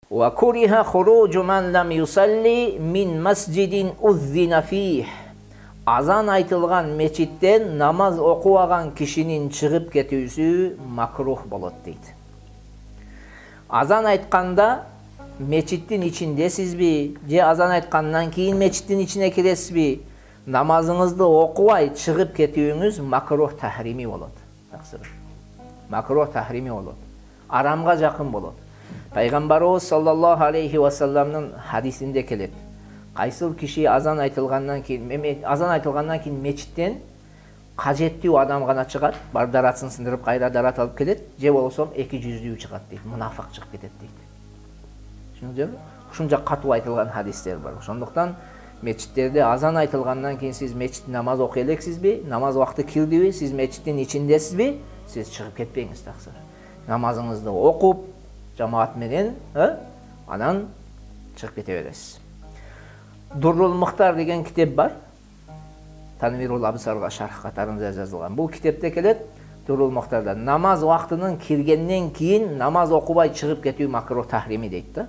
Wa kuriha khuruju man lam yusalli min masjidin uzzina fih. Azan айтылган мечиттен намаз окубаган кишинин чыгып кетүүсү макрух болот дейт. Азан айтканда мечиттин ичиндесизби, же азан айткандан кийин мечиттин ичине киресизби, намазыңызды окубай чыгып кетүүңүз макрух тахрими болот. Макрух тахрими болот. Арамга жакын болот. Пайгамбарыбыз саллаллаху алейхи ва салламдын хадисинде келет. Кайсыл киши азан айтылгандан кийин мечиттен кажеттүү адам гана чыгат, бар дарасын сындырып кайра дарат алып келет, же болсо эки жүздүү чыгат дейт, мунафык чыгып кетет дейт. Түшүндүңүзбү? Ушунча катуу айтылган хадистер бар. Ошондуктан мечиттерде азан айтылгандан кийин сиз мечитте намаз окуй элексизби, намаз убакыты кирдиби, сиз мечиттин ичиндесизби, сиз чыгып кетпеңиз таксыр. Намазыңызды окуп, жамаат менен, анан чыгып кете бересиз. Дуррул Мухтар деген китеп бар. Танвирул Абсарга шарх катарында жазылган. Бул китепте келет, Дуррул Мухтарда намаз убактынын киргенден кийин намаз окубай чыгып кетүү макрух тахрими дейт да.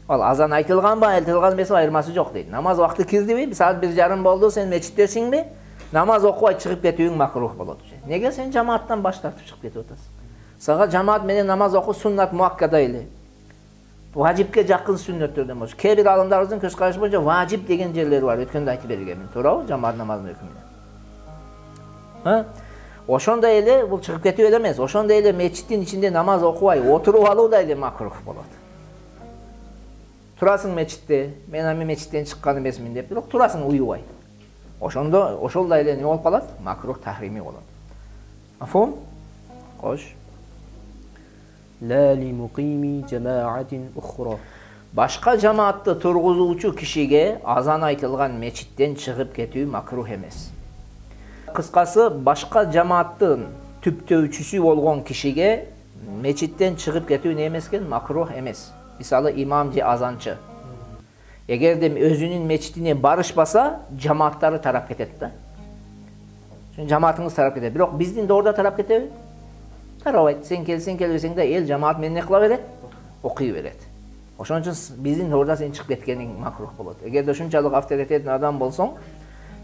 Ал азан айтылганбы, айтылган эмеси айырмасы жок дейт. Намаз убакыты кирдиби, саат 1:30 болду, сен мечиттесиңби? Намаз окубай чыгып кетүүң макрух болот. Неге сен жамааттан баш тартып чыгып кетип атасың? Сага жамаат менен намаз окуу суннат муаккада эле. Важипке жакын сүннөттөрдөн болчу. Кээ бир алымдарыбыздын көз карашы боюнча важип деген жерлери бар. Өткөндө айтып бергенмин, туурабы? Жамаат намазынын өкүмүнө. Ошондой эле бул чыгып кетүү эле эмес. Ошондой эле мечиттин ичинде намаз окубай отуруп алуу да эле макрух болот. Турасың мечитте, мен ами мечиттен чыккан эмесмин деп, бирок турасың уюбай. Ошондо ошол да эле не болуп калат? Макрух тахрими болот. Мафхум? Кош. لا لمقيم جماعة أخرى. Башка жамаатты тургузуучу кишиге азан айтылган мечиттен чыгып кетүү макрух эмес. Кыскасы, башка жамааттын түптөөчүсү болгон кишиге мечиттен чыгып кетүү не эмес экен? Макрух эмес. Мисалы, имам же азанчы. Эгерде өзүнүн мечитине барышпаса, жамааттары тарап кетет да. Жамаатыңыз тарап кетет. Бирок биздин доорда тарап кетеби? Тарабайт. Сен келбесең да эл жамаат менен кыла берет, окуй берет. Ошон үчүн биздин доорда сен чыгып кеткениң макрух болот. Эгерде ушунчалык авторитеттүү адам болсоң,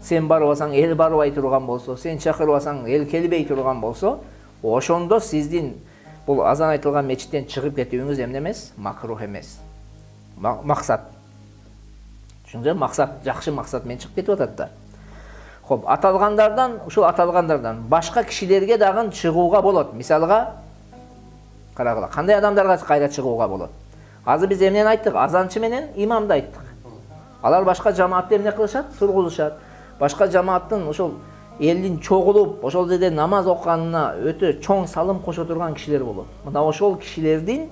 сен барбасаң, эл барбай турган болсо, сен чакырбасаң, эл келбей турган болсо, ошондо сиздин бул азан айтылган мечиттен чыгып кетүүңүз эмне эмес? Макрух эмес. Максат. Түшүндүңүзбү? Максат, жакшы максат менен чыгып кетип атат да. Хоп, ушул аталгандардан башка кишилерге дагы чыгууга болот. Мисалга, карагыла, кандай адамдарга кайра чыгууга болот? Азыр биз эмнени айттык? Азанчы менен имамды айттык. Алар башка жамаатты эмне кылышат? Сургузушат. Башка жамааттын ошол элдин чогулуп, ошол жерде намаз окуганына өтө чоң салым кошо турган кишилер болот. Мына ошол кишилердин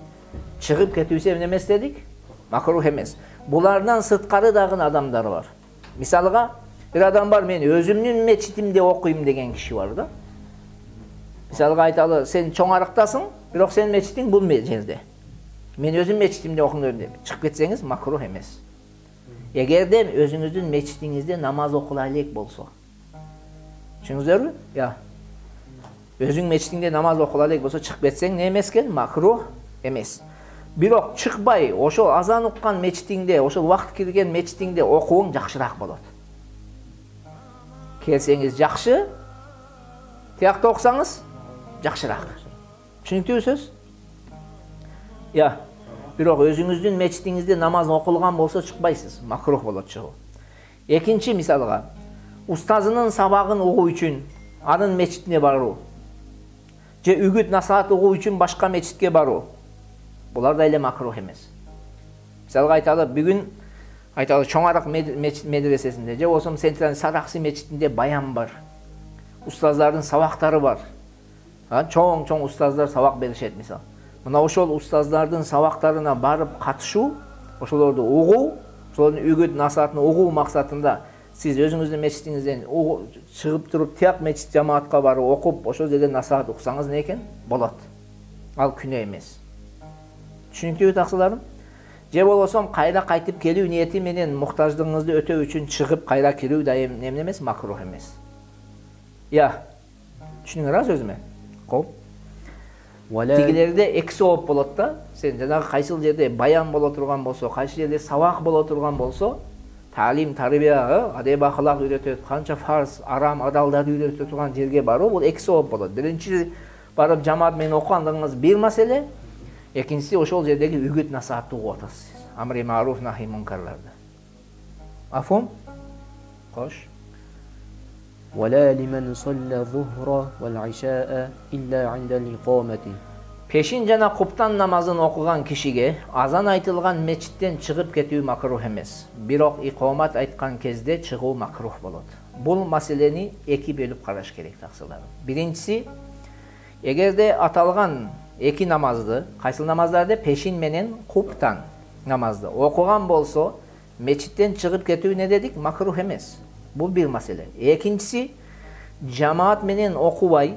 чыгып кетүүсү эмне эмес дедик? Макрух эмес. Булардан сырткары дагы адамдар бар. Мисалга, bir adam var, men özümnün meclitimde okuyayım деген kişi var da. Misalga aytalı, sen çoğarıktasın, birok sen meclitin bu yerde. Men özüm meclitimde okuyayım deyip çıkıp ketseniz makruh emez. Eğer de özünüzün meclitinizde namaz okulaylık bolsa. Düşünüzler mi? Ya. Özün meclitinde namaz okulaylık bolsa çıkıp ketsen ne emesken? Makruh emez. Birok çıkbay, oşol azan okuyan meclitinde, oşol vakt kirgen meclitinde okuğun jakşırak bolot. Kelseňiz jakşı, tiyakta oksanız jakşırak. Çünkü söz? Ya, birok özüňizdin meclitinizde namaz okulgan bolsa çıkbaysız, makruh bolot çyгуу. Ekinci misalga, ustazının sabagın uğuu üçün anın meclitine baruu. Je ügüt nasihat uğuu üçün başka meclitke baruu. Bular da ele makruh emez. Misalga aytalı, bugün aytalı çoğarak medresesinde, je olsam Sentral Saraksi meclitinde bayan var. Ustazların savakları var. Çoğun ustazlar savak berişet misal. Mına oşol ustazlardın savaklarına barıp katışu, oşolordu uğuu, oşolorun ügüt nasihatını uğuu maksatında siz özünüzün meclitinizden çıkıp durup tiyak meclit cemaatga barıp okup oşol жерде nasihat okusanız ne eken? Bolat. Al küne emez. Düşünüktүү taksılarım? Je bolosam kayra kaytıp kelүү niyeti menen muhtаждыгыңызды өтөө үчүн чыгып кайра кирүү да эмне эмес? Макрух эмес. Ya. Düşünüңөр az özüme. Kop. Тигилерде эки жооп болот да. Сен жанагы кайсыл жерде баян боло турган болсо, кайсы жерде сабак боло турган болсо, талим, тарбия, адеп ахлак үйрөтөт, канча фарз, арам, адалдарды үйрөтө турган жерге баруу бул эки жооп болот. Биринчи барып жамаат менен окугандыгыңыз бир маселе, экинчиси ошол жердеги үгүт насаатты угуп атасыз. Амри маруф нахи мункарларды. Афум? Кош. ولا لمن صلى الظهر والعشاء إلا عند الإقامة. Пешин жана куптан намазын окуган кишиге азан айтылган мечиттен чыгып кетүү макрух эмес. Бирок икомат айткан кезде чыгуу макрух болот. Бул маселени эки бөлүп караш керек таксылар. Биринчиси, эгерде аталган эки намазды, кайсыл намаздарды пешин менен куптан намазды окуган болсо, мечиттен чыгып кетүү не дедик? Макрух эмес. Бул бир маселе. Экинчиси, жамаат менен окубай,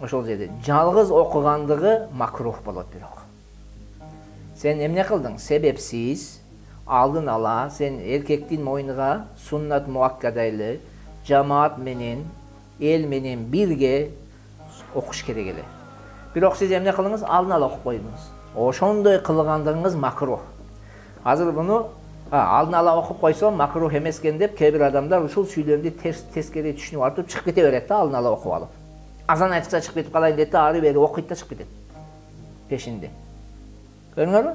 ошол жерде жалгыз окугандыгы макрух болот бирок. Сен эмне кылдың? Себепсиз, алдын ала сен эркектин мойнуга суннат муаккадайлы жамаат менен, эл менен бирге окуш керек эле. Бирок сиз эмне кылдыңыз? Алдын ала окуп койдуңуз. Ошондой кылгандыгыңыз макрух. Азыр буну алдын ала окуп койсо макрух эмес экен деп кээ бир адамдар ушул сүйлөмдү тескери түшүнүп артып чыгып кете берет да, алдын ала окуп алып. Азан айтса чыгып кетип калайын дейт да, ары бери окуйт да чыгып кетет. Пешинде. Көрдүңөрбү?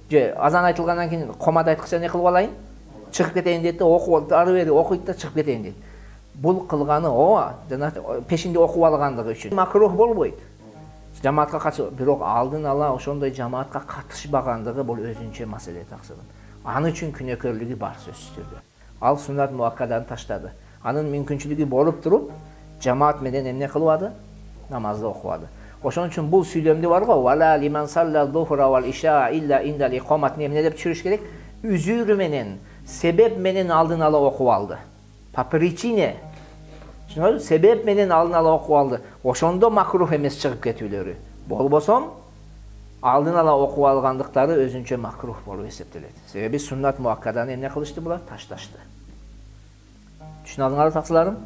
Же азан айтылгандан кийин комат айткыча не кылып алайын? Чыгып кетейин дейт да, окуп алып ары бери окуйт да чыгып кетейин дейт. Бул кылганы жана пешинде окуп алгандыгы үчүн макрух болбойт. Жамаатка катышып, бирок алдын ала ошондой жамаатка катышпагандыгы бул өзүнчө маселе таксырын. Аны үчүн күнөөкөрлүгү бар сөзсүз түрдө. Ал суннат муаккаданы таштады. Анын мүмкүнчүлүгү болуп туруп, жамаат менен эмне кылбады? Намазды окубады. Ошон үчүн бул сүйлөмдү бар го, вала лиман салла зухра вал иша илля индал икомат эмне деп түшүрүш керек? Үзүрү менен, себеп менен алдын ала окуп алды. По причине. Себеп менен алдын ала окуп алды. Ошондо макрух эмес чыгып кетүүлөрү. Болбосо алдын ала окуп алгандыктары өзүнчө макрух болуп эсептелет. Себеби суннат муаккаданы эмне кылышты булар? Ташташты. Түшүнүп алдыңарбы таксыларым?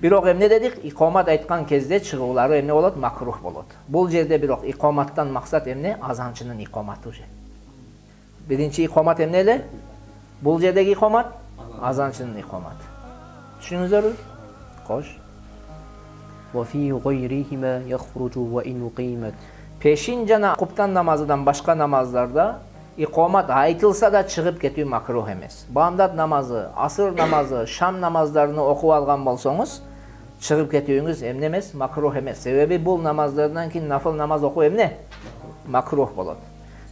Бирок эмне дедик? Икомат айткан кезде чыгуулары эмне болот? Макрух болот. Бул жерде бирок икоматтан максат эмне? Азанчынын икоматы уже. Биринчи икомат эмне эле? Бул жердеги икомат азанчынын икоматы. Түшүнүңүздөрбү? Кош. وفي غيرهما يخرج وإن قيمت. Пешин жана куптан намазыдан башка намаздарда икомат айтылса да чыгып кетүү макрух эмес. Бамдат намазы, асыр намазы, шам намаздарын окуп алган болсоңуз, чыгып кетүүңүз эмне эмес? Макрух эмес. Себеби бул намаздардан кийин нафыл намаз окуу эмне? Макрух болот.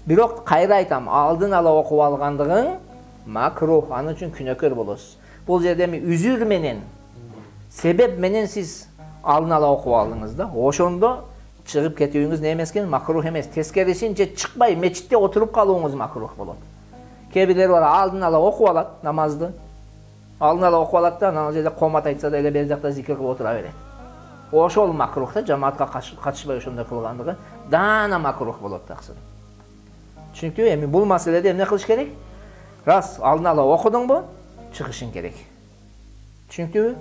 Бирок кайра айтам, алдын ала окуп алгандыгың макрух, аны үчүн күнөөкөр болосуз. Бул жерде үзүр менен, себеп менен сиз алдын ала окуп алдыңыз да. Ошондо чыгып кетүүңүз не эмес экен? Макрух эмес. Тескерисинче чыкпай мечитте отуруп калууңуз макрух болот. Кээ бирлер бар, алдын ала окуп алат намазды. Алдын ала окуп алат да, анан жерде комат айтса да эле бер жакта зикир кылып отура берет. Ошол макрух да, жамаатка катышпай ошондой кылгандыгы дана макрух болот таксыр. Чүнкү эми бул маселеде эмне кылыш керек? Раз алдын ала окудуңбу, чыгышың керек. Чүнкү